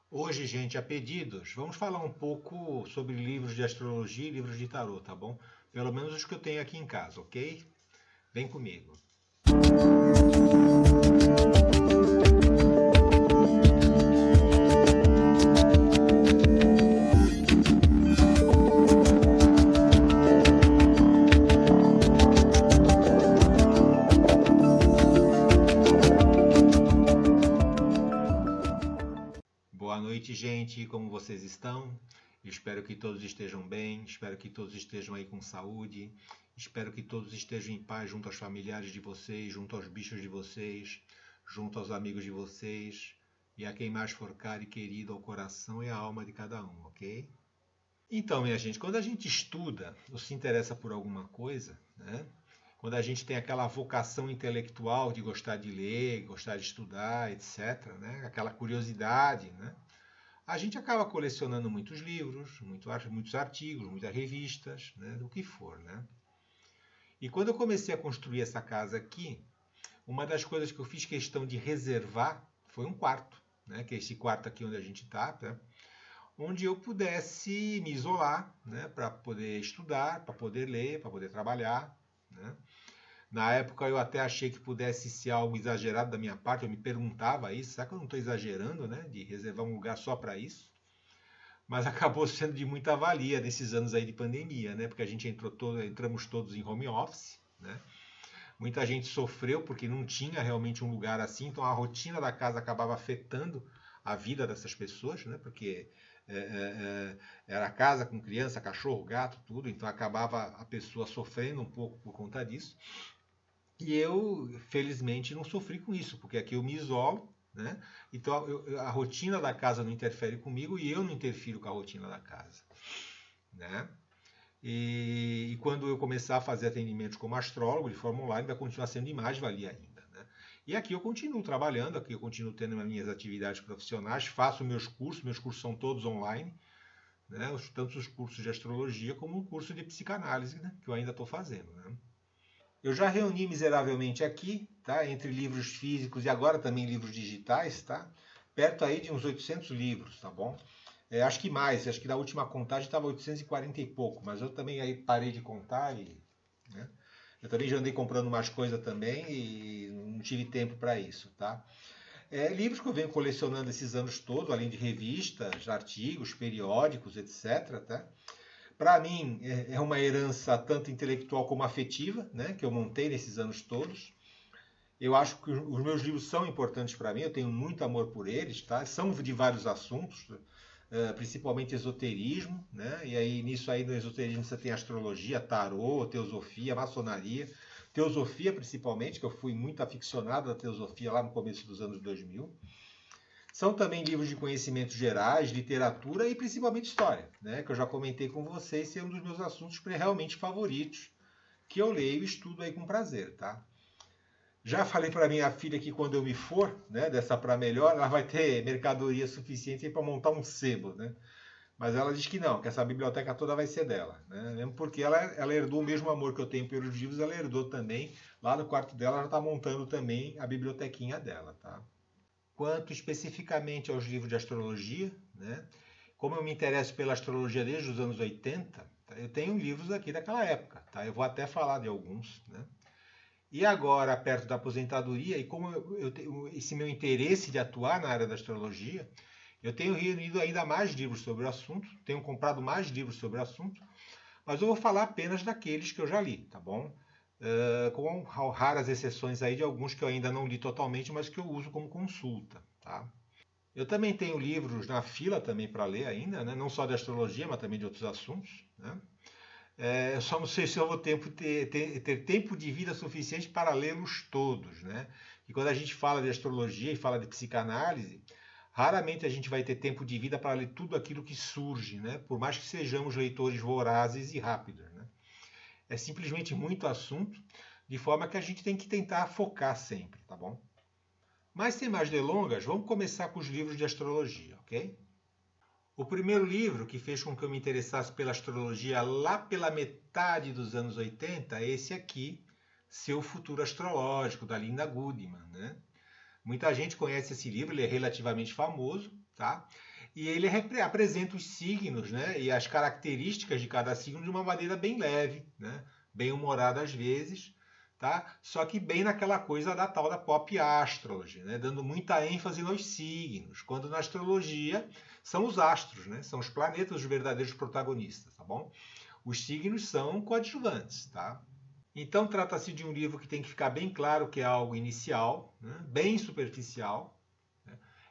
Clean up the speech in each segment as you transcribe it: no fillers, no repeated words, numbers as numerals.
Hoje, gente, a pedidos, vamos falar um pouco sobre livros de astrologia e livros de tarô, tá bom? Pelo menos os que eu tenho aqui em casa, ok? Vem comigo. Boa noite, gente. Como vocês estão? Espero que todos estejam bem, espero que todos estejam aí com saúde, espero que todos estejam em paz junto aos familiares de vocês, junto aos bichos de vocês, junto aos amigos de vocês e a quem mais for caro e querido ao coração e à alma de cada um, ok? Então, minha gente, quando a gente estuda ou se interessa por alguma coisa, né? Quando a gente tem aquela vocação intelectual de gostar de ler, gostar de estudar, etc., né? Aquela curiosidade, né? A gente acaba colecionando muitos livros, muitos artigos, muitas revistas, né? Do que for, né? E quando eu comecei a construir essa casa aqui, uma das coisas que eu fiz questão de reservar foi um quarto, né? Que é esse quarto aqui onde a gente está, né? Onde eu pudesse me isolar, né, para poder estudar, para poder ler, para poder trabalhar. Né? Na época eu até achei que pudesse ser algo exagerado da minha parte, eu me perguntava isso, será que eu não estou exagerando, né, de reservar um lugar só para isso? Mas acabou sendo de muita valia nesses anos aí de pandemia, né, porque a gente entramos todos em home office, né? Muita gente sofreu porque não tinha realmente um lugar assim, então a rotina da casa acabava afetando a vida dessas pessoas, né? Porque era casa com criança, cachorro, gato, tudo, então acabava a pessoa sofrendo um pouco por conta disso. E eu, felizmente, não sofri com isso, porque aqui eu me isolo, né? Então a rotina da casa não interfere comigo e eu não interfiro com a rotina da casa, né? E quando eu começar a fazer atendimentos como astrólogo de forma online, vai continuar sendo de mais valia ainda. Né? E aqui eu continuo trabalhando, aqui eu continuo tendo as minhas atividades profissionais, faço meus cursos são todos online, né? Tanto os cursos de astrologia como o curso de psicanálise, né? Que eu ainda estou fazendo. Né? Eu já reuni miseravelmente aqui, tá? Entre livros físicos e agora também livros digitais, tá? Perto aí de uns 800 livros, tá bom? Acho que mais, acho que na última contagem estava 840 e pouco, mas eu também aí parei de contar e, né? Eu também já andei comprando mais coisa também e não tive tempo para isso, tá? Livros que eu venho colecionando esses anos todos, além de revistas, artigos, periódicos, etc, tá? Para mim é uma herança tanto intelectual como afetiva, né, que eu montei nesses anos todos. Eu acho que os meus livros são importantes para mim, eu tenho muito amor por eles, tá? São de vários assuntos, principalmente esoterismo, né? E aí nisso aí no esoterismo você tem astrologia, tarô, teosofia, maçonaria, teosofia principalmente, que eu fui muito aficionado à teosofia lá no começo dos anos 2000. São também livros de conhecimentos gerais, literatura e principalmente história, né? Que eu já comentei com vocês, ser um dos meus assuntos realmente favoritos, que eu leio e estudo aí com prazer, tá? Já falei para minha filha que quando eu me for, né, dessa para melhor, ela vai ter mercadoria suficiente para montar um sebo, né? Mas ela diz que não, que essa biblioteca toda vai ser dela, né? Mesmo porque ela herdou o mesmo amor que eu tenho pelos livros, ela herdou também, lá no quarto dela, ela está montando também a bibliotequinha dela, tá? Quanto especificamente aos livros de astrologia, né? Como eu me interesso pela astrologia desde os anos 80, tá? Eu tenho livros aqui daquela época, tá? Eu vou até falar de alguns, né? E agora, perto da aposentadoria, e como eu tenho esse meu interesse de atuar na área da astrologia, eu tenho reunido ainda mais livros sobre o assunto, tenho comprado mais livros sobre o assunto, mas eu vou falar apenas daqueles que eu já li, tá bom? Com raras exceções aí de alguns que eu ainda não li totalmente, mas que eu uso como consulta, tá? Eu também tenho livros na fila também para ler ainda, né? Não só de astrologia, mas também de outros assuntos, né? Eu só não sei se eu vou ter tempo de vida suficiente para lê-los todos, né? E quando a gente fala de astrologia e fala de psicanálise, raramente a gente vai ter tempo de vida para ler tudo aquilo que surge, né? Por mais que sejamos leitores vorazes e rápidos, né? É simplesmente muito assunto, de forma que a gente tem que tentar focar sempre, tá bom? Mas sem mais delongas, vamos começar com os livros de astrologia, ok? O primeiro livro que fez com que eu me interessasse pela astrologia lá pela metade dos anos 80 é esse aqui, Seu Futuro Astrológico, da Linda Goodman, né? Muita gente conhece esse livro, ele é relativamente famoso, tá? e ele apresenta os signos, né, e as características de cada signo de uma maneira bem leve, né, bem humorada às vezes, tá? Só que bem naquela coisa da tal da pop astrology, né, dando muita ênfase nos signos, quando na astrologia são os astros, né, são os planetas os verdadeiros protagonistas, tá bom? Os signos são coadjuvantes, tá? Então trata-se de um livro que tem que ficar bem claro que é algo inicial, né, bem superficial.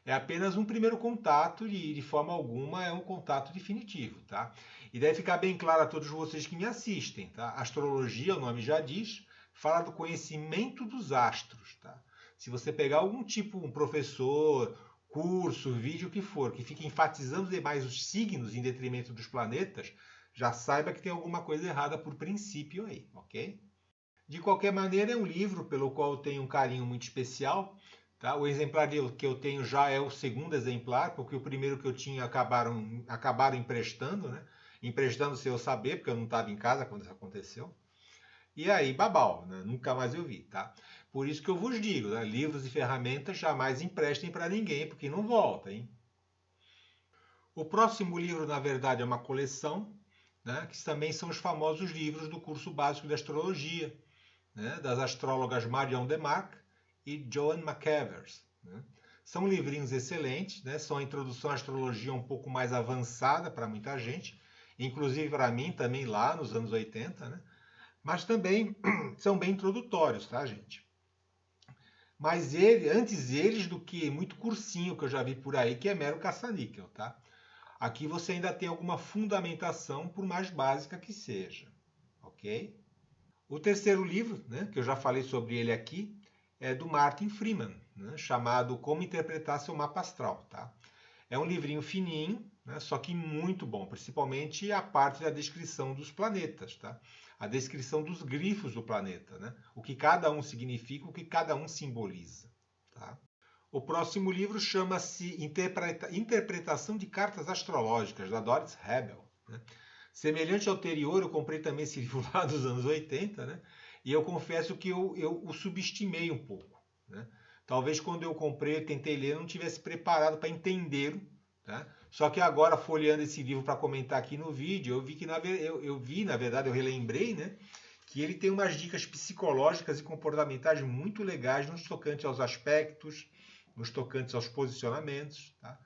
É apenas um primeiro contato e de forma alguma é um contato definitivo, tá? E deve ficar bem claro a todos vocês que me assistem, tá? Astrologia, o nome já diz, fala do conhecimento dos astros, tá? Se você pegar algum tipo, um professor, curso, vídeo, o que for, que fica enfatizando demais os signos em detrimento dos planetas, já saiba que tem alguma coisa errada por princípio aí, ok? De qualquer maneira, é um livro pelo qual eu tenho um carinho muito especial. Tá? O exemplar que eu tenho já é o segundo exemplar, porque o primeiro que eu tinha acabaram emprestando, né? Emprestando sem eu saber, porque eu não estava em casa quando isso aconteceu. E aí, babau, né? Nunca mais eu vi. Tá? Por isso que eu vos digo, né? Livros e ferramentas jamais emprestem para ninguém, porque não volta. Hein? O próximo livro, na verdade, é uma coleção, né? Que também são os famosos livros do curso básico de astrologia, né? Das astrólogas Marion Demarque e Joan McEvers. Né? São livrinhos excelentes, né? São a introdução à astrologia um pouco mais avançada para muita gente, inclusive para mim também lá nos anos 80, né? Mas também são bem introdutórios, tá, gente? Mas antes eles do que muito cursinho que eu já vi por aí, que é mero caça-níquel, tá? Aqui você ainda tem alguma fundamentação, por mais básica que seja, ok? O terceiro livro, né, que eu já falei sobre ele aqui, é do Martin Freeman, né, chamado Como Interpretar Seu Mapa Astral. Tá? É um livrinho fininho, né, só que muito bom, principalmente a parte da descrição dos planetas, tá? A descrição dos grifos do planeta, né? O que cada um significa, o que cada um simboliza. Tá? O próximo livro chama-se Interpretação de Cartas Astrológicas, da Doris Hebel. Né? Semelhante ao anterior, eu comprei também esse livro lá dos anos 80, né? E eu confesso que eu o subestimei um pouco. Né? Talvez quando eu comprei, eu tentei ler, eu não tivesse preparado para entendê-lo. Tá? Só que agora, folheando esse livro para comentar aqui no vídeo, eu vi que, na verdade, eu relembrei, né? Que ele tem umas dicas psicológicas e comportamentais muito legais nos tocantes aos aspectos, nos tocantes aos posicionamentos. Tá?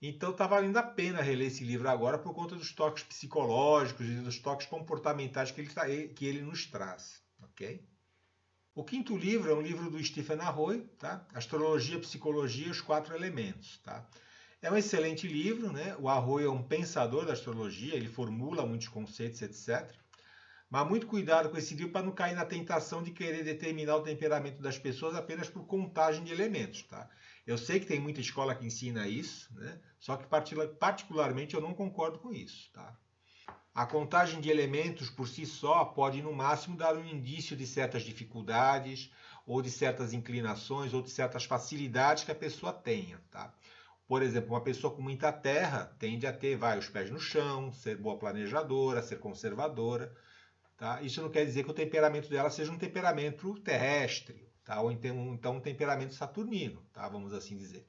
Então está valendo a pena reler esse livro agora por conta dos toques psicológicos e dos toques comportamentais que ele nos traz. Okay? O quinto livro é um livro do Stephen Arroyo, tá? Astrologia, Psicologia e os Quatro Elementos. Tá? É um excelente livro, né? O Arroyo é um pensador da astrologia, ele formula muitos conceitos, etc. Mas muito cuidado com esse livro para não cair na tentação de querer determinar o temperamento das pessoas apenas por contagem de elementos. Tá? Eu sei que tem muita escola que ensina isso, né? Só que particularmente eu não concordo com isso. Tá? A contagem de elementos por si só pode, no máximo, dar um indício de certas dificuldades, ou de certas inclinações, ou de certas facilidades que a pessoa tenha. Tá? Por exemplo, uma pessoa com muita terra tende a ter os pés no chão, ser boa planejadora, ser conservadora. Tá? Isso não quer dizer que o temperamento dela seja um temperamento terrestre, tá? Ou então um temperamento saturnino, tá? Vamos assim dizer.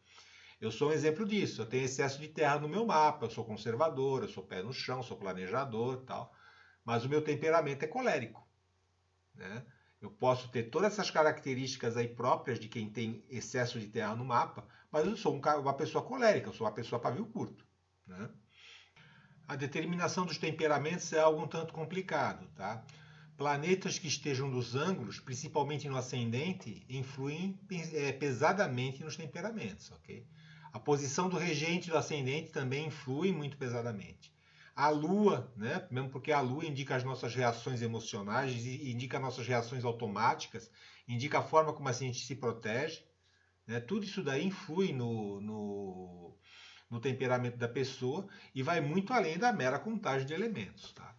Eu sou um exemplo disso. Eu tenho excesso de terra no meu mapa, eu sou conservador, eu sou pé no chão, sou planejador, tal. Mas o meu temperamento é colérico. Né? Eu posso ter todas essas características aí próprias de quem tem excesso de terra no mapa, mas eu sou uma pessoa colérica, eu sou uma pessoa pavio curto. Né? A determinação dos temperamentos é algo um tanto complicado, tá? Planetas que estejam nos ângulos, principalmente no ascendente, influem pesadamente nos temperamentos, ok? A posição do regente do ascendente também influi muito pesadamente. A Lua, né? Mesmo porque a Lua indica as nossas reações emocionais, indica nossas reações automáticas, indica a forma como a gente se protege, né? Tudo isso daí influi no temperamento da pessoa e vai muito além da mera contagem de elementos. Tá?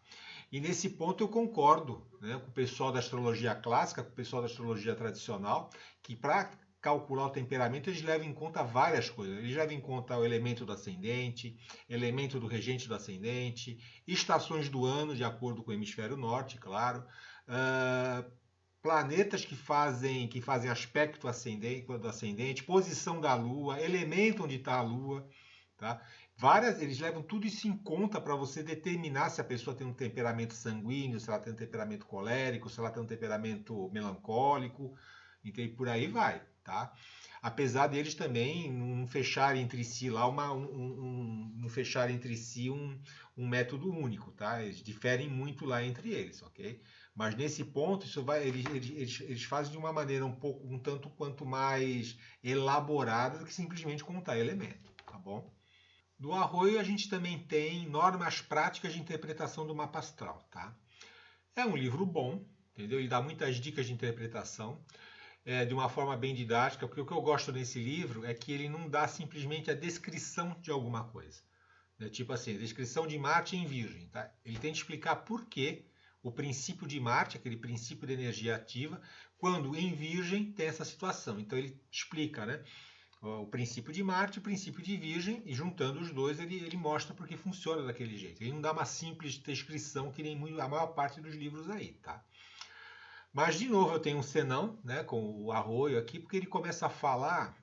E nesse ponto eu concordo, né, com o pessoal da astrologia clássica, com o pessoal da astrologia tradicional, que para calcular o temperamento eles levam em conta várias coisas. Eles levam em conta o elemento do ascendente, elemento do regente do ascendente, estações do ano, de acordo com o hemisfério norte, claro, planetas que fazem aspecto do ascendente, posição da Lua, elemento onde está a Lua. tá? Eles levam tudo isso em conta para você determinar se a pessoa tem um temperamento sanguíneo, se ela tem um temperamento colérico, se ela tem um temperamento melancólico, e por aí vai, tá? Apesar deles também não fecharem entre si lá não fecharem entre si um método único, tá? Eles diferem muito lá entre eles, ok? Mas nesse ponto eles fazem de uma maneira um tanto quanto mais elaborada do que simplesmente contar elemento, tá bom? Do Arroyo a gente também tem normas práticas de interpretação do mapa astral, tá? É um livro bom, entendeu? Ele dá muitas dicas de interpretação de uma forma bem didática, porque o que eu gosto nesse livro é que ele não dá simplesmente a descrição de alguma coisa. Né? Tipo assim, descrição de Marte em Virgem. Tá? Ele tem que explicar por que o princípio de Marte, aquele princípio de energia ativa, quando em Virgem tem essa situação. Então ele explica, né? O princípio de Marte e o princípio de Virgem, e juntando os dois ele mostra porque funciona daquele jeito. Ele não dá uma simples descrição que nem a maior parte dos livros aí, tá? Mas, de novo, eu tenho um senão, né, com o Arroyo aqui, porque ele começa a falar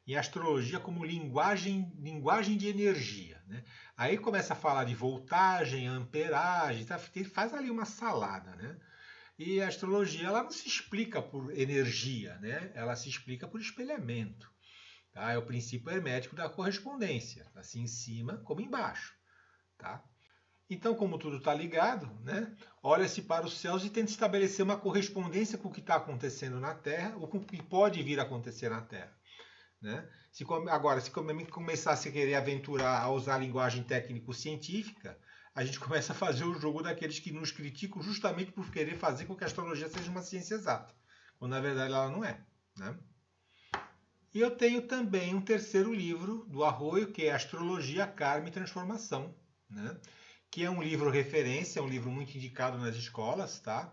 em astrologia como linguagem de energia. Né? Aí começa a falar de voltagem, amperagem, tá? Ele faz ali uma salada. Né? E a astrologia ela não se explica por energia, né? Ela se explica por espelhamento. Tá? É o princípio hermético da correspondência, assim em cima como embaixo. Tá? Então, como tudo está ligado, né, olha-se para os céus e tenta estabelecer uma correspondência com o que está acontecendo na Terra ou com o que pode vir a acontecer na Terra. Né? Agora, se começasse a querer aventurar a usar a linguagem técnico-científica, a gente começa a fazer o jogo daqueles que nos criticam justamente por querer fazer com que a astrologia seja uma ciência exata, quando na verdade ela não é. Né? E eu tenho também um terceiro livro do Arroyo, que é Astrologia, Karma e Transformação, né? Que é um livro referência, é um livro muito indicado nas escolas, tá?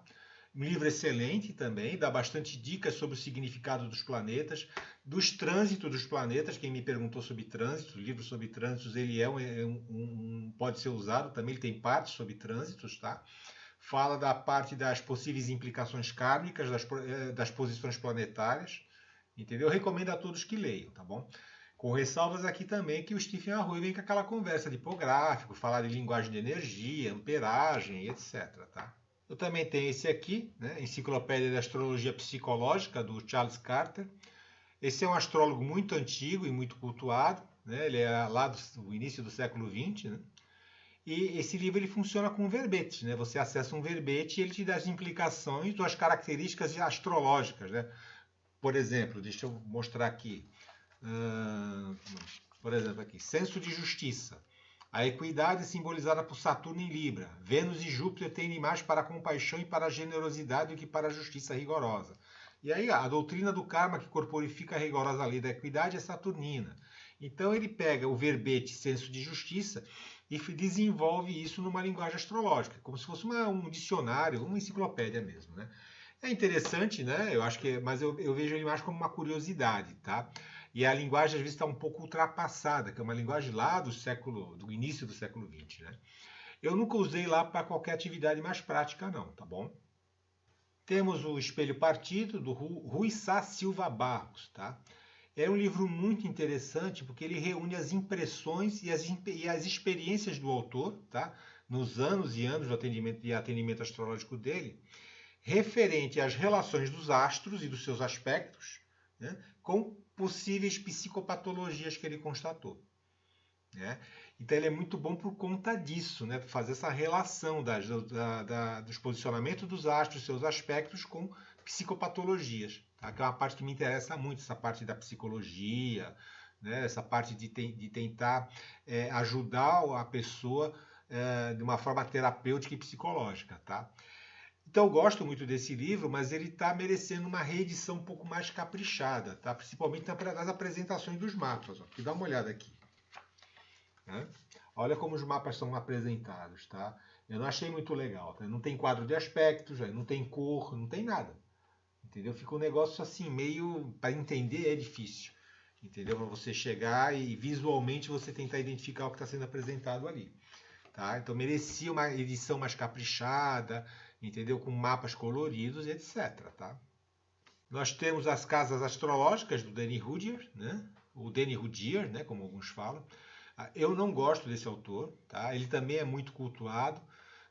Um livro excelente também, dá bastante dicas sobre o significado dos planetas, dos trânsitos dos planetas. Quem me perguntou sobre trânsitos, o livro sobre trânsitos, ele pode ser usado também, ele tem partes sobre trânsitos, tá? Fala da parte das possíveis implicações kármicas das posições planetárias, entendeu? Eu recomendo a todos que leiam, tá bom? Com ressalvas aqui também que o Stephen Arroyo vem com aquela conversa de hipográfico, falar de linguagem de energia, amperagem, etc. Tá? Eu também tenho esse aqui, né, Enciclopédia de Astrologia Psicológica, do Charles Carter. Esse é um astrólogo muito antigo e muito cultuado, né, ele é lá do início do século XX. Né, e esse livro ele funciona com verbetes. Né, você acessa um verbete e ele te dá as implicações das características astrológicas. Né. Por exemplo, deixa eu mostrar aqui. Por exemplo, aqui, senso de justiça. A equidade simbolizada por Saturno em Libra. Vênus e Júpiter tendem mais para a compaixão e para a generosidade do que para a justiça rigorosa. E aí a doutrina do karma que corporifica a rigorosa lei da equidade é saturnina. Então ele pega o verbete senso de justiça e desenvolve isso numa linguagem astrológica, como se fosse um dicionário, uma enciclopédia mesmo, né? É interessante, né? Eu acho que, mas eu vejo ele mais como uma curiosidade, tá? E a linguagem às vezes está um pouco ultrapassada, que é uma linguagem lá do início do século XX, né? Eu nunca usei lá para qualquer atividade mais prática, não, tá bom? Temos o Espelho Partido, do Rui Sá Silva Barros, tá? É um livro muito interessante porque ele reúne as impressões e as experiências do autor, tá? Nos anos e anos de atendimento astrológico dele, referente às relações dos astros e dos seus aspectos, né, com possíveis psicopatologias que ele constatou. Né? Então ele é muito bom por conta disso, né, fazer essa relação dos posicionamentos dos astros, seus aspectos, com psicopatologias. Tá? Que é uma parte que me interessa muito, essa parte da psicologia, né, essa parte de tentar ajudar a pessoa de uma forma terapêutica e psicológica. Tá? Então eu gosto muito desse livro, mas ele está merecendo uma reedição um pouco mais caprichada, tá? Principalmente nas apresentações dos mapas. Ó. Dá uma olhada aqui. Né? Olha como os mapas são apresentados. Tá? Eu não achei muito legal. Tá? Não tem quadro de aspectos, não tem cor, não tem nada. Entendeu? Fica um negócio assim, meio... Para entender é difícil. Entendeu? Para você chegar e visualmente você tentar identificar o que está sendo apresentado ali. Tá? Então merecia uma edição mais caprichada, entendeu? Com mapas coloridos, etc. Tá? Nós temos as casas astrológicas do Danny Rudhyar, né? o Danny Rudhyar, né, como alguns falam. Eu não gosto desse autor, tá? Ele também é muito cultuado,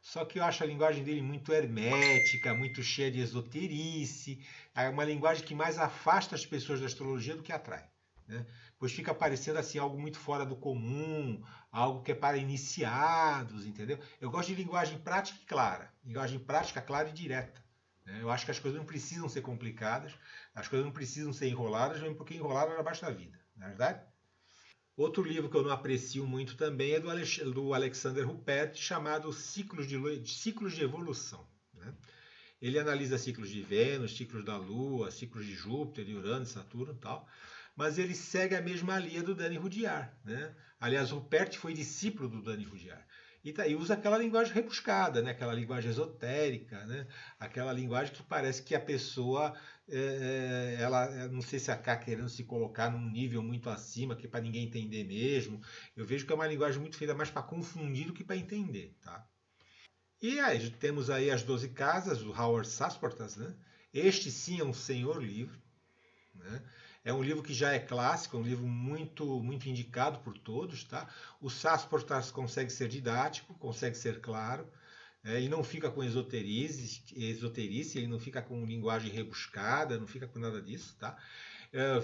só que eu acho a linguagem dele muito hermética, muito cheia de esoterice, é uma linguagem que mais afasta as pessoas da astrologia do que atrai, né? Pois fica parecendo assim algo muito fora do comum, algo que é para iniciados, entendeu? Eu gosto de linguagem prática e clara, linguagem prática, clara e direta, né? Eu acho que as coisas não precisam ser complicadas, as coisas não precisam ser enroladas, mesmo porque enroladas já basta a vida, não é verdade? Outro livro que eu não aprecio muito também é do Alexander Ruppert, chamado Ciclos de Evolução, né? Ele analisa ciclos de Vênus, ciclos da Lua, ciclos de Júpiter, de Urano, Saturno e tal, mas ele segue a mesma linha do Danny Rudhyar, né? Aliás, Ruppert foi discípulo do Danny Rudhyar. E usa aquela linguagem rebuscada, né? Aquela linguagem esotérica, né? Aquela linguagem que parece que a pessoa, ela, não sei se está querendo se colocar num nível muito acima, que é para ninguém entender mesmo. Eu vejo que é uma linguagem muito feita mais para confundir do que para entender, tá? E aí temos aí as 12 casas do Howard Sasportas, né? Este sim é um senhor livro, né? É um livro que já é clássico, é um livro muito indicado por todos, tá? O Sasportas consegue ser didático, consegue ser claro, ele não fica com esoterice, ele não fica com linguagem rebuscada, não fica com nada disso, tá?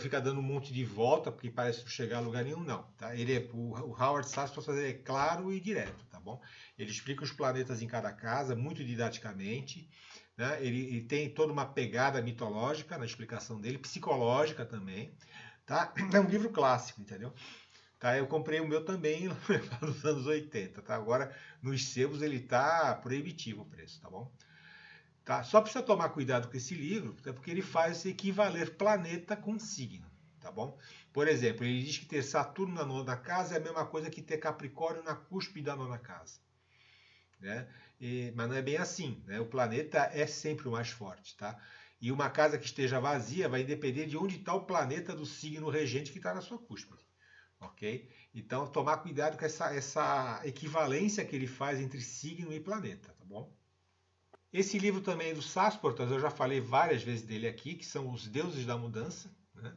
Fica dando um monte de volta, porque parece não chegar a lugar nenhum, não, tá? O Howard Sasportas é claro e direto, tá bom? Ele explica os planetas em cada casa, muito didaticamente, né? Ele tem toda uma pegada mitológica na explicação dele, psicológica também, tá? É um livro clássico, entendeu? Tá, eu comprei o meu também nos anos 80, tá? Agora nos sebos ele tá proibitivo o preço, tá bom? Tá? Só precisa tomar cuidado com esse livro, porque ele faz equivaler planeta com signo, tá bom? Por exemplo, ele diz que ter Saturno na nona casa é a mesma coisa que ter Capricórnio na cúspide da nona casa, né? Mas não é bem assim, né? O planeta é sempre o mais forte, tá? E uma casa que esteja vazia vai depender de onde está o planeta do signo regente que está na sua cúspide, ok? Então, tomar cuidado com essa equivalência que ele faz entre signo e planeta, tá bom? Esse livro também é do Sasportas, eu já falei várias vezes dele aqui, que são Os Deuses da Mudança, né?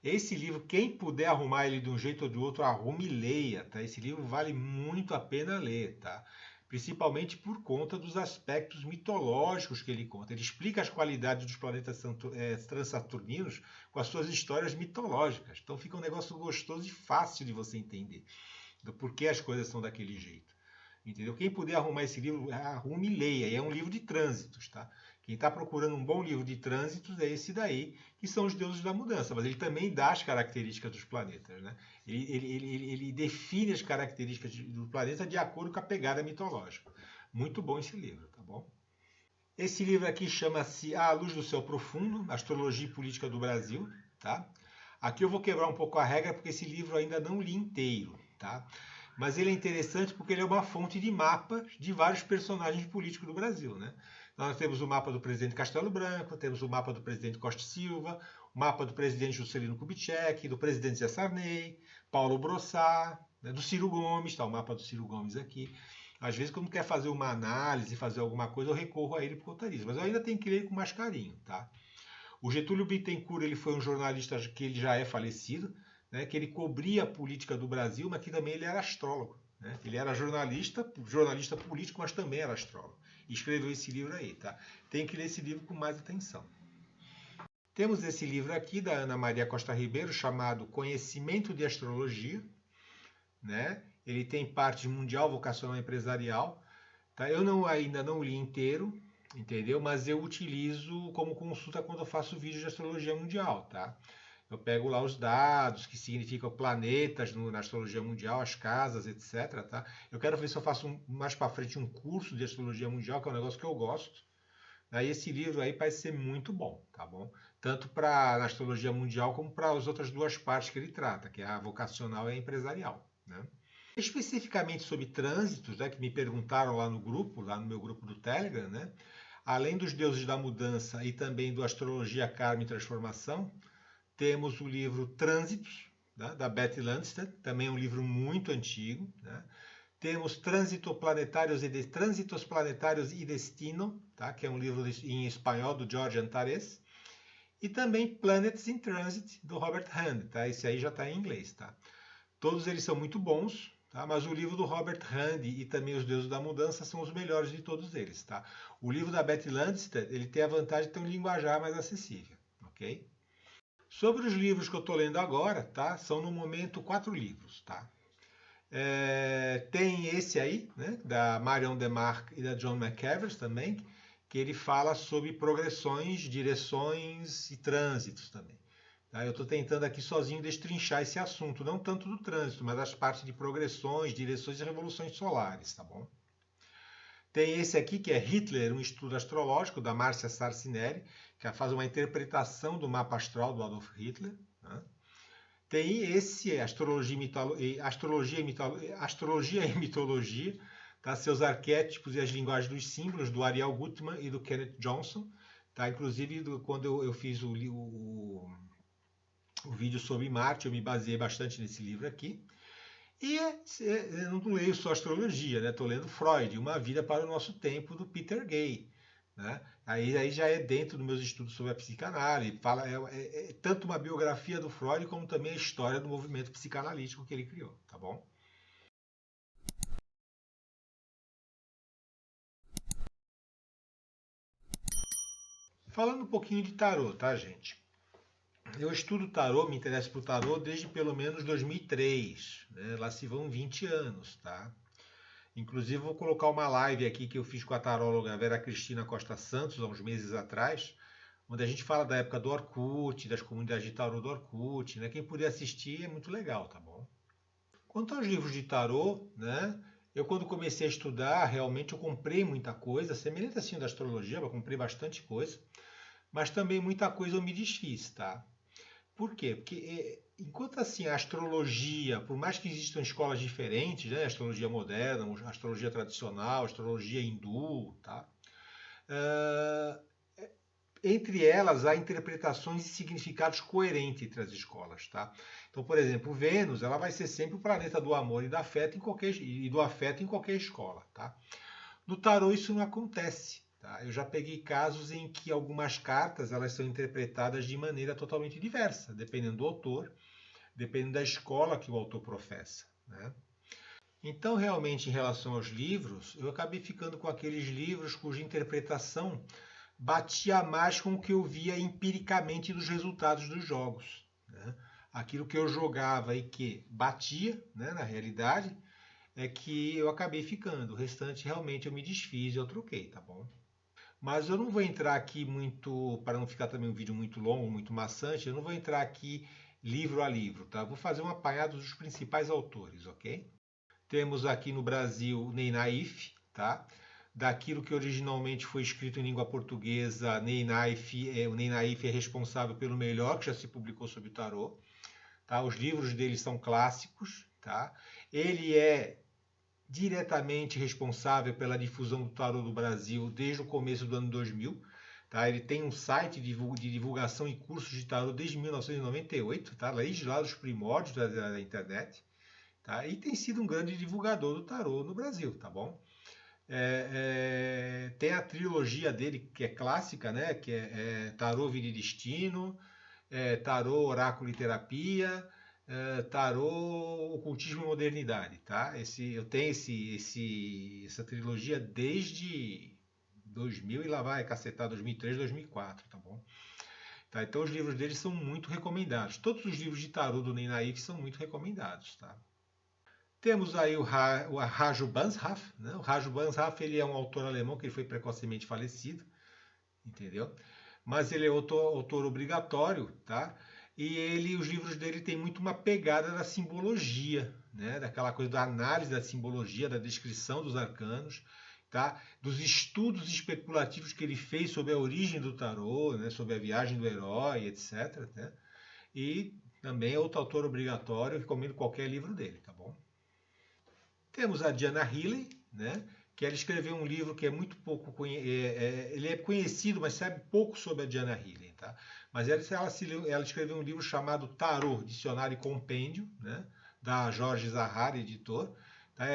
Esse livro, quem puder arrumar ele de um jeito ou de outro, arrume e leia, tá? Esse livro vale muito a pena ler, tá? Principalmente por conta dos aspectos mitológicos que ele conta. Ele explica as qualidades dos planetas transaturninos com as suas histórias mitológicas. Então fica um negócio gostoso e fácil de você entender do porquê as coisas são daquele jeito. Entendeu? Quem puder arrumar esse livro, arrume e leia. E é um livro de trânsitos, tá? Quem está procurando um bom livro de trânsitos é esse daí, que são os deuses da mudança. Mas ele também dá as características dos planetas, né? Ele define as características do planeta de acordo com a pegada mitológica. Muito bom esse livro, tá bom? Esse livro aqui chama-se A Luz do Céu Profundo, Astrologia e Política do Brasil, tá? Aqui eu vou quebrar um pouco a regra, porque esse livro eu ainda não li inteiro, tá? Mas ele é interessante porque ele é uma fonte de mapas de vários personagens políticos do Brasil, né? Nós temos o mapa do presidente Castelo Branco, temos o mapa do presidente Costa e Silva, o mapa do presidente Juscelino Kubitschek, do presidente Zé Sarney, Paulo Brossard, né? Do Ciro Gomes, está o mapa do Ciro Gomes aqui. Às vezes, quando quer fazer uma análise, fazer alguma coisa, eu recorro a ele por conta disso. Mas eu ainda tenho que ler com mais carinho, tá? O Getúlio Bittencourt, ele foi um jornalista que ele já é falecido, né, que ele cobria a política do Brasil, mas que também ele era astrólogo, né? Ele era jornalista político, mas também era astrólogo. E escreveu esse livro aí, tá? Tem que ler esse livro com mais atenção. Temos esse livro aqui da Ana Maria Costa Ribeiro, chamado Conhecimento de Astrologia, né? Ele tem parte mundial, vocacional e empresarial, tá? Eu ainda não li inteiro, entendeu? Mas eu utilizo como consulta quando eu faço vídeo de astrologia mundial, tá? Eu pego lá os dados, que significam planetas na astrologia mundial, as casas, etc, tá? Eu quero ver se eu faço mais para frente um curso de astrologia mundial, que é um negócio que eu gosto. Aí esse livro aí parece ser muito bom, tá bom? Tanto para a astrologia mundial como para as outras duas partes que ele trata, que é a vocacional e a empresarial, né? Especificamente sobre trânsitos, né, que me perguntaram lá no grupo, lá no meu grupo do Telegram, né? Além dos deuses da mudança e também do Astrologia, Karma e Transformação, temos o livro Trânsitos, né, da Betty Landstedt, também é um livro muito antigo, né? Temos Trânsitos Planetários e Destino, tá? Que é um livro em espanhol do Jorge Antares. e também Planets in Transit, do Robert Hund, tá? Esse aí já está em inglês, tá? Todos eles são muito bons, tá? Mas o livro do Robert Hund e também Os Deuses da Mudança são os melhores de todos eles, tá? O livro da Betty Landstedt, ele tem a vantagem de ter um linguajar mais acessível, ok? Sobre os livros que eu estou lendo agora, tá? São no momento 4 livros, tá? Tem esse aí, né, da Marion DeMarc e da John McEvers também, que ele fala sobre progressões, direções e trânsitos também. Tá? Eu estou tentando aqui sozinho destrinchar esse assunto, não tanto do trânsito, mas das partes de progressões, direções e revoluções solares, tá bom? Tem esse aqui que é Hitler, um estudo astrológico, da Márcia Sarcinelli, que faz uma interpretação do mapa astral do Adolf Hitler. Né? Tem esse Astrologia e Mitologia, tá? Seus arquétipos e as linguagens dos símbolos, do Ariel Gutman e do Kenneth Johnson. Tá? Inclusive, quando eu fiz o vídeo sobre Marte, eu me baseei bastante nesse livro aqui. E eu não leio só astrologia, né? Estou lendo Freud, Uma Vida para o Nosso Tempo, do Peter Gay. Né? Aí já é dentro dos meus estudos sobre a psicanálise, é tanto uma biografia do Freud como também a história do movimento psicanalítico que ele criou, tá bom? Falando um pouquinho de tarô, tá, gente? Eu estudo tarô, me interesso por tarô desde pelo menos 2003, né? Lá se vão 20 anos, tá? Inclusive vou colocar uma live aqui que eu fiz com a taróloga Vera Cristina Costa Santos há uns meses atrás, onde a gente fala da época do Orkut, das comunidades de tarô do Orkut, né? Quem puder assistir é muito legal, tá bom? Quanto aos livros de tarô, né? Eu quando comecei a estudar, realmente eu comprei muita coisa, semelhante assim da astrologia, eu comprei bastante coisa, mas também muita coisa eu me desfiz, tá? Por quê? Porque enquanto assim a astrologia, por mais que existam escolas diferentes, né? Astrologia moderna, astrologia tradicional, astrologia hindu, tá? Uh, entre elas há interpretações e significados coerentes entre as escolas, tá? Então, por exemplo, Vênus, ela vai ser sempre o planeta do amor e do afeto em qualquer escola, tá? No tarô isso não acontece, tá? Eu já peguei casos em que algumas cartas elas são interpretadas de maneira totalmente diversa, dependendo do autor, dependendo da escola que o autor professa, né? Então, realmente, em relação aos livros, eu acabei ficando com aqueles livros cuja interpretação batia mais com o que eu via empiricamente dos resultados dos jogos. Né? Aquilo que eu jogava e que batia, né, na realidade, é que eu acabei ficando. O restante realmente eu me desfiz e eu troquei, tá bom? Mas eu não vou entrar aqui muito, para não ficar também um vídeo muito longo, muito maçante, eu não vou entrar aqui livro a livro, tá? Vou fazer um apanhado dos principais autores, ok? Temos aqui no Brasil Ney Naif, tá? Daquilo que originalmente foi escrito em língua portuguesa, o Ney Naif é responsável pelo melhor que já se publicou sobre o tarô. Tá? Os livros dele são clássicos. Tá? Ele é diretamente responsável pela difusão do tarô no Brasil desde o começo do ano 2000. Tá? Ele tem um site de divulgação e cursos de tarô desde 1998, tá? Desde lá dos primórdios da internet. Tá? E tem sido um grande divulgador do tarô no Brasil, tá bom? Tem a trilogia dele que é clássica, né? Que é Tarô, Vida e Destino, Tarô, Oráculo e Terapia, Tarô, Ocultismo e Modernidade, tá? Eu tenho essa trilogia desde 2000 e lá vai cacetar 2003, 2004, tá bom? Tá, então os livros dele são muito recomendados. Todos os livros de tarô do Ney Naif são muito recomendados, tá? Temos aí o Raju Banshaf, né? O Raju Banshaf ele é um autor alemão que ele foi precocemente falecido, entendeu? Mas ele é autor obrigatório, tá? E os livros dele têm muito uma pegada da simbologia, né? Daquela coisa da análise da simbologia, da descrição dos arcanos, tá? Dos estudos especulativos que ele fez sobre a origem do tarô, né? Sobre a viagem do herói, etc. Né? E também é outro autor obrigatório, recomendo qualquer livro dele, tá bom? Temos a Diana Healy, né? Que ela escreveu um livro que é muito pouco ele é conhecido, mas sabe pouco sobre a Diana Healy, tá? Mas ela escreveu um livro chamado Tarô, Dicionário e Compêndio, né? Da Jorge Zahar, editor, Tá?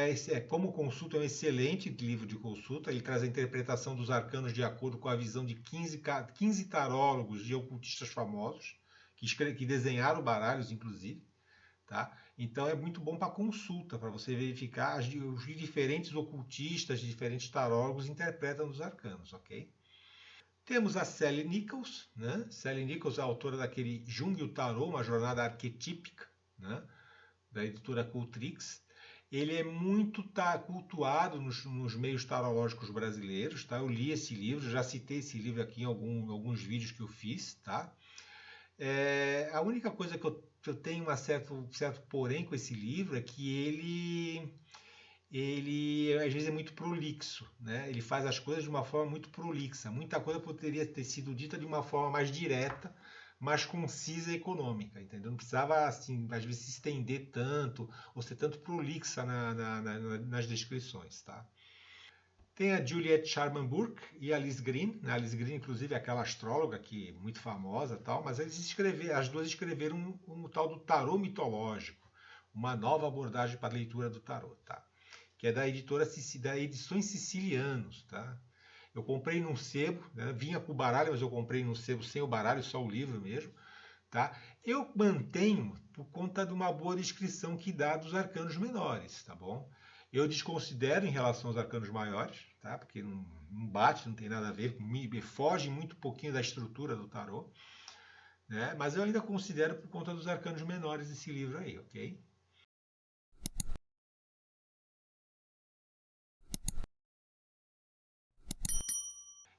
Como consulta, é um excelente livro de consulta. Ele traz a interpretação dos arcanos de acordo com a visão de 15 tarólogos e ocultistas famosos, que desenharam baralhos, inclusive. Tá? Então é muito bom para consulta, para você verificar os diferentes ocultistas, diferentes tarólogos interpretam os arcanos, ok? Temos a Sally Nichols, né? Sally Nichols é a autora daquele Jung e o Tarot, uma jornada arquetípica, né? Da editora Cultrix. Ele é muito cultuado nos meios tarológicos brasileiros, tá? Eu li esse livro, já citei esse livro aqui em alguns vídeos que eu fiz, tá? A única coisa que eu tenho um certo porém com esse livro é que ele às vezes é muito prolixo, né? Ele faz as coisas de uma forma muito prolixa. Muita coisa poderia ter sido dita de uma forma mais direta, mais concisa e econômica, entendeu? Não precisava, assim, às vezes se estender tanto ou ser tanto prolixa nas descrições, tá? Tem a Juliette Sharman-Burke e a Liz Green. A Liz Green, inclusive, é aquela astróloga que muito famosa, tal, mas as duas escreveram um tal do tarô mitológico, uma nova abordagem para a leitura do tarô, tá? Que é da Edições Sicilianos, tá? Eu comprei num sebo, né? Vinha com o baralho, mas eu comprei num sebo sem o baralho, só o livro mesmo, tá? Eu mantenho por conta de uma boa descrição que dá dos arcanos menores, tá bom? Eu desconsidero em relação aos arcanos maiores, tá? Porque não bate, não tem nada a ver, foge muito pouquinho da estrutura do tarô, né? Mas eu ainda considero por conta dos arcanos menores desse livro aí, ok?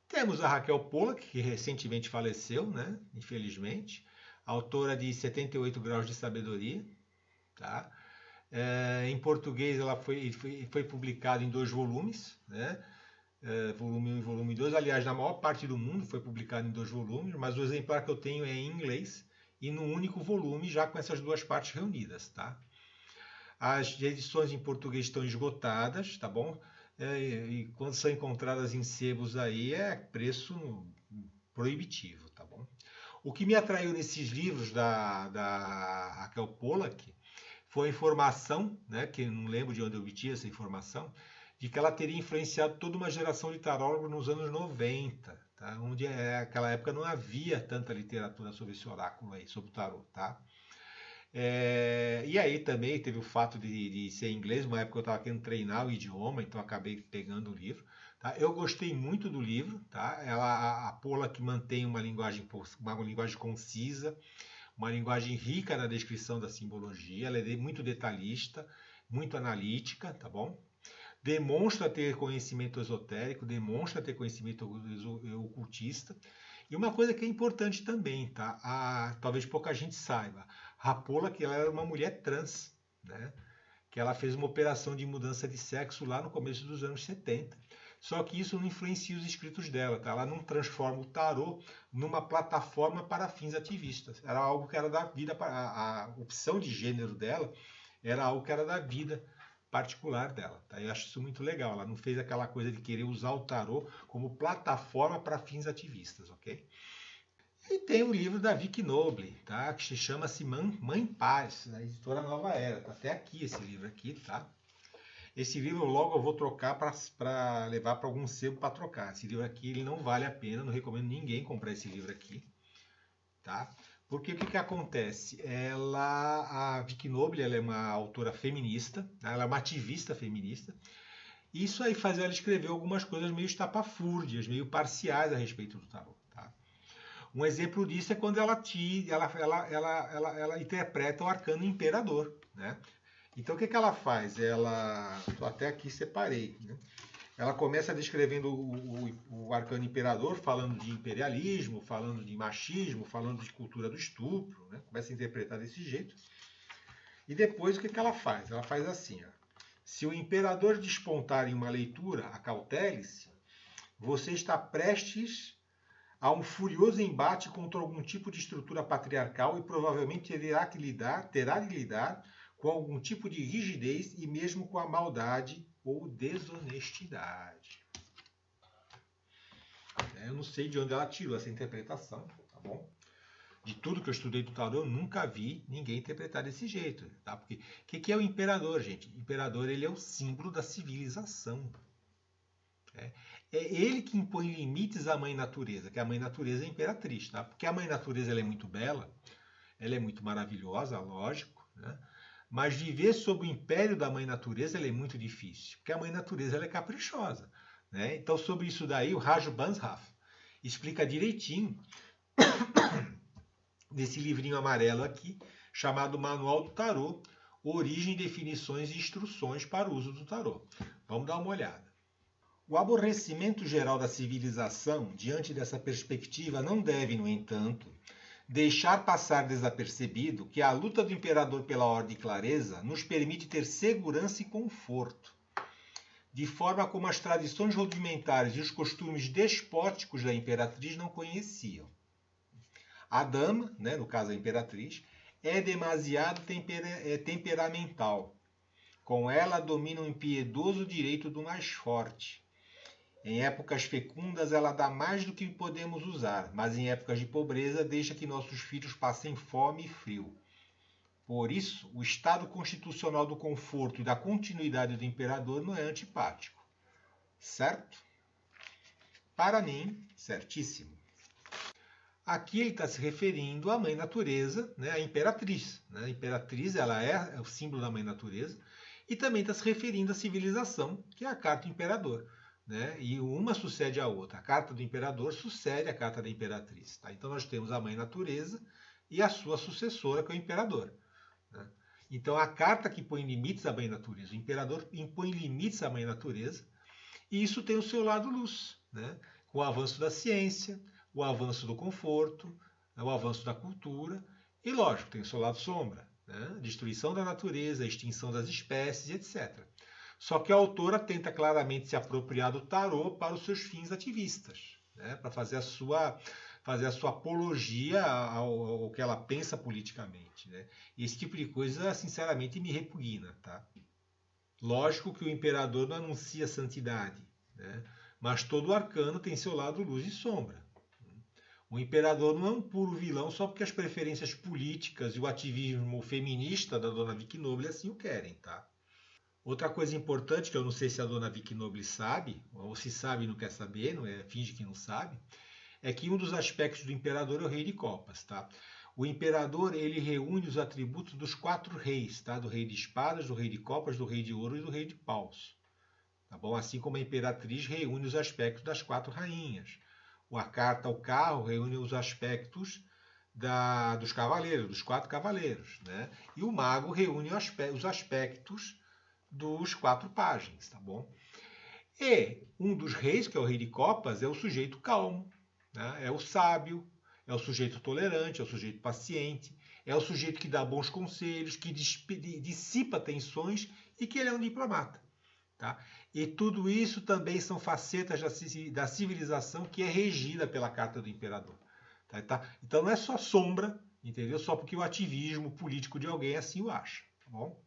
Temos a Raquel Pollack, que recentemente faleceu, né? Infelizmente, autora de 78 Graus de Sabedoria, tá? Em português ela foi publicada em 2 volumes, né? Volume 1 e volume 2. Aliás, na maior parte do mundo foi publicado em 2 volumes, mas o exemplar que eu tenho é em inglês e num único volume, já com essas 2 partes reunidas, tá? As edições em português estão esgotadas, tá bom? E quando são encontradas em sebos aí é preço proibitivo, tá bom? O que me atraiu nesses livros da Raquel Pollack foi a informação, né, que eu não lembro de onde eu obtive essa informação, de que ela teria influenciado toda uma geração de tarólogos nos anos 90, tá? Onde naquela época não havia tanta literatura sobre esse oráculo aí, sobre o tarô, tá? E aí também teve o fato de ser inglês, uma época eu estava querendo treinar o idioma, então acabei pegando o livro. Tá? Eu gostei muito do livro, tá? A Pollack mantém uma linguagem concisa, uma linguagem rica na descrição da simbologia, ela é muito detalhista, muito analítica, tá bom? Demonstra ter conhecimento esotérico, demonstra ter conhecimento ocultista. E uma coisa que é importante também, tá? Talvez pouca gente saiba, a Pollack, ela era uma mulher trans, né? Que ela fez uma operação de mudança de sexo lá no começo dos anos 70. Só que isso não influencia os escritos dela, tá? Ela não transforma o tarô numa plataforma para fins ativistas. Era algo que era da vida, a opção de gênero dela era algo que era da vida particular dela. Tá? Eu acho isso muito legal. Ela não fez aquela coisa de querer usar o tarô como plataforma para fins ativistas, ok? E tem o livro da Vicky Noble, tá? Que se chama-se Mãe Paz, da editora Nova Era. Tá até aqui esse livro aqui, tá? Esse livro logo eu vou trocar para levar para algum sebo para trocar. Esse livro aqui ele não vale a pena, não recomendo ninguém comprar esse livro aqui, tá? Porque o que acontece? A Vicky Noble, ela é uma autora feminista, tá? Ela é uma ativista feminista. E isso aí faz ela escrever algumas coisas meio estapafúrdias, meio parciais a respeito do tarô. Tá? Um exemplo disso é quando ela interpreta o arcano imperador, né? Então o que ela faz? Até aqui separei, né? Ela começa descrevendo o arcano imperador, falando de imperialismo, falando de machismo, falando de cultura do estupro, né? Começa a interpretar desse jeito. E depois o que ela faz? Ela faz assim, ó. Se o imperador despontar em uma leitura, acautele-se, você está prestes a um furioso embate contra algum tipo de estrutura patriarcal e provavelmente terá de lidar com algum tipo de rigidez e mesmo com a maldade ou desonestidade. Eu não sei de onde ela tirou essa interpretação, tá bom? de tudo que eu estudei do tarô, eu nunca vi ninguém interpretar desse jeito, tá? Porque o que é o imperador, gente? O imperador, ele é o símbolo da civilização. É ele que impõe limites à mãe natureza, que a mãe natureza é a imperatriz, tá? Porque a mãe natureza ela é muito bela, ela é muito maravilhosa, lógico, né? Mas viver sob o império da mãe natureza ela é muito difícil, porque a mãe natureza ela é caprichosa, né? Então, sobre isso daí, o Raju Banshaf explica direitinho nesse livrinho amarelo aqui, chamado Manual do Tarô, Origem, Definições e Instruções para o Uso do Tarô. Vamos dar uma olhada. O aborrecimento geral da civilização, diante dessa perspectiva, não deve, no entanto, deixar passar desapercebido que a luta do imperador pela ordem e clareza nos permite ter segurança e conforto, de forma como as tradições rudimentares e os costumes despóticos da imperatriz não conheciam. A dama, né, no caso a imperatriz, é demasiado temperamental. Com ela domina o impiedoso direito do mais forte. Em épocas fecundas ela dá mais do que podemos usar, mas em épocas de pobreza deixa que nossos filhos passem fome e frio. Por isso, o estado constitucional do conforto e da continuidade do imperador não é antipático. Certo? Para mim, certíssimo. Aqui ele está se referindo à mãe natureza, né, à imperatriz. Né? A imperatriz ela é o símbolo da mãe natureza e também está se referindo à civilização, que é a carta do imperador. Né? E uma sucede à outra. A carta do imperador sucede à carta da imperatriz. Tá? Então nós temos a mãe natureza e a sua sucessora, que é o imperador. Né? Então a carta que põe limites à mãe natureza, o imperador impõe limites à mãe natureza, e isso tem o seu lado luz, né? Com o avanço da ciência, o avanço do conforto, o avanço da cultura, e lógico, tem o seu lado sombra, né? Destruição da natureza, extinção das espécies, etc. Só que a autora tenta claramente se apropriar do tarô para os seus fins ativistas, né? Para fazer a sua apologia ao que ela pensa politicamente. Né? E esse tipo de coisa, sinceramente, me repugna. Tá? Lógico que o imperador não anuncia santidade, né? Mas todo arcano tem seu lado luz e sombra. O imperador não é um puro vilão só porque as preferências políticas e o ativismo feminista da dona Vicky Noble assim o querem. Tá? Outra coisa importante, que eu não sei se a dona Vicky Noble sabe, ou se sabe e não quer saber, não é, finge que não sabe, é que um dos aspectos do imperador é o rei de copas. Tá? O imperador ele reúne os atributos dos 4 reis, tá? Do rei de espadas, do rei de copas, do rei de ouro e do rei de paus. Tá bom? Assim como a imperatriz reúne os aspectos das 4 rainhas. A carta ao carro reúne os aspectos dos cavaleiros, dos 4 cavaleiros. Né? E o mago reúne os aspectos dos 4 pajens. Tá bom? E um dos reis, que é o rei de copas, é o sujeito calmo, né? É o sábio, é o sujeito tolerante, é o sujeito paciente, é o sujeito que dá bons conselhos, que dissipa tensões e que ele é um diplomata. Tá? E tudo isso também são facetas da civilização que é regida pela carta do imperador. Tá? Então não é só sombra, entendeu? Só porque o ativismo político de alguém assim o acha. Tá bom?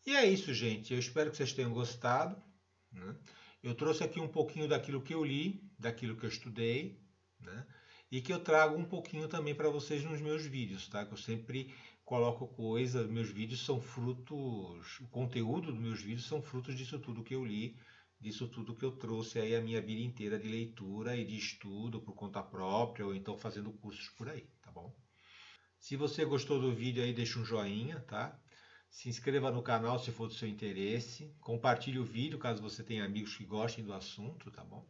E é isso, gente. Eu espero que vocês tenham gostado. Né? Eu trouxe aqui um pouquinho daquilo que eu li, daquilo que eu estudei, né? E que eu trago um pouquinho também para vocês nos meus vídeos, tá? Que eu sempre coloco coisa, meus vídeos são frutos, o conteúdo dos meus vídeos são frutos disso tudo que eu li, disso tudo que eu trouxe aí a minha vida inteira de leitura e de estudo por conta própria ou então fazendo cursos por aí, tá bom? Se você gostou do vídeo aí, deixa um joinha, tá? Se inscreva no canal se for do seu interesse, compartilhe o vídeo caso você tenha amigos que gostem do assunto, tá bom?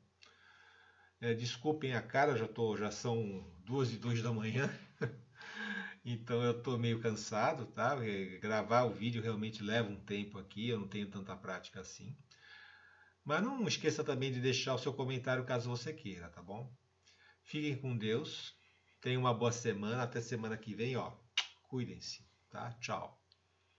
Desculpem a cara, já são 2:02 da manhã, então eu estou meio cansado, tá? Gravar o vídeo realmente leva um tempo aqui, eu não tenho tanta prática assim. Mas não esqueça também de deixar o seu comentário caso você queira, tá bom? Fiquem com Deus, tenham uma boa semana, até semana que vem, ó. Cuidem-se, tá? Tchau.